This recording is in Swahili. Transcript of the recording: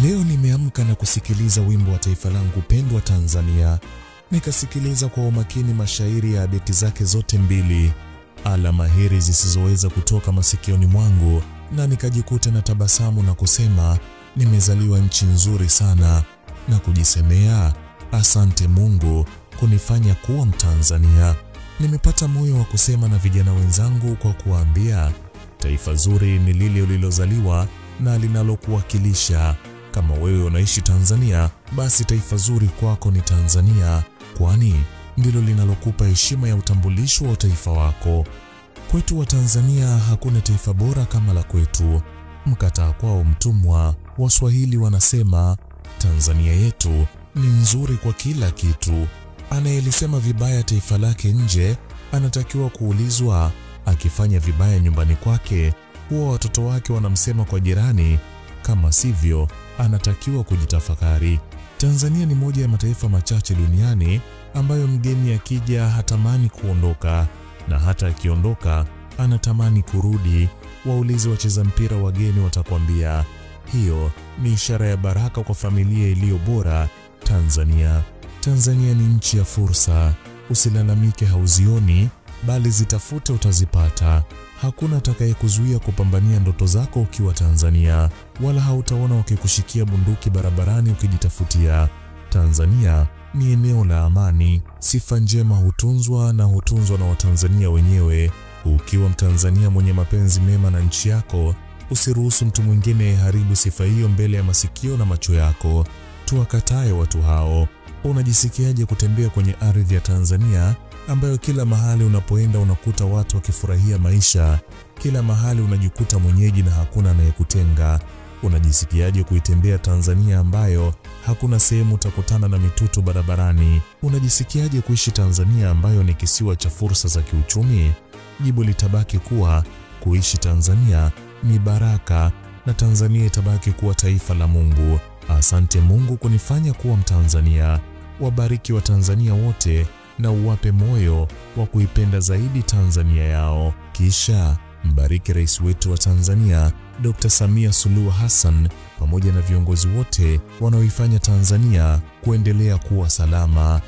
Leo nimeamka na kusikiliza wimbo wa taifa langu pendwa Tanzania. Nikasikiliza kwa umakini mashairi ya beti zake zote mbili, ala mahiri zisizoweza kutoka masikioni mwangu, na nikajikuta na tabasamu na kusema nimezaliwa nchi nzuri sana, na kujisemea asante Mungu kunifanya kuwa Mtanzania. Nimepata moyo wa kusema na vijana wenzangu kwa kuambia taifa zuri ni lile ulilozaliwa na linalokuwakilisha. Kama wewe unaishi Tanzania, basi taifa zuri kwako ni Tanzania, kwani ndilo linalokupa heshima ya utambulisho wa taifa wako. Kwetu wa Tanzania hakuna taifa bora kama la kwetu. Mkataa kwao mtumwa. Waswahili wanasema Tanzania yetu ni nzuri kwa kila kitu. Anayelisema vibaya taifa lake nje anatakiwa kuulizwa. Akifanya vibaya nyumbani kwake, huwa watoto wake wanamsema kwa jirani. Kama sivyo, anatakiwa kujitafakari. Tanzania ni moja ya mataifa machache duniani ambayo mgeni akija hatamani kuondoka, na hata akiondoka anatamani kurudi. Waulize wacheza mpira wageni, watakwambia hiyo ni ishara ya baraka kwa familia iliyo bora. Tanzania ni nchi ya fursa. Usilalamike hauzioni, bali zitafute, utazipata. Hakuna atakayekuzuia kupambania ndoto zako ukiwa Tanzania, wala hautaona wakikushikia bunduki barabarani ukijitafutia. Tanzania ni eneo la amani. Sifa njema hutunzwa na Watanzania wenyewe. Ukiwa Mtanzania mwenye mapenzi mema na nchi yako, usiruhusu mtu mwingine haribu sifa hiyo mbele ya masikio na macho yako. Tuwakatae watu hao. Unajisikiaje kutembea kwenye ardhi ya Tanzania ambayo kila mahali unapoenda unakuta watu wakifurahia maisha? Kila mahali unajikuta mwenyeji na hakuna anayekutenga. Unajisikiaje kuitembea Tanzania ambayo hakuna sehemu utakutana na mitutu barabarani? Unajisikiaje kuishi Tanzania ambayo ni kisiwa cha fursa za kiuchumi? Jibu litabaki kuwa kuishi Tanzania ni baraka, na Tanzania itabaki kuwa taifa la Mungu. Asante Mungu kunifanya kuwa Mtanzania. Wabariki wa Tanzania wote na uwape moyo wa kuipenda zaidi Tanzania yao. Kisha mbariki rais wetu wa Tanzania Dr. Samia Suluhu Hassan pamoja na viongozi wote wanaoifanya Tanzania kuendelea kuwa salama.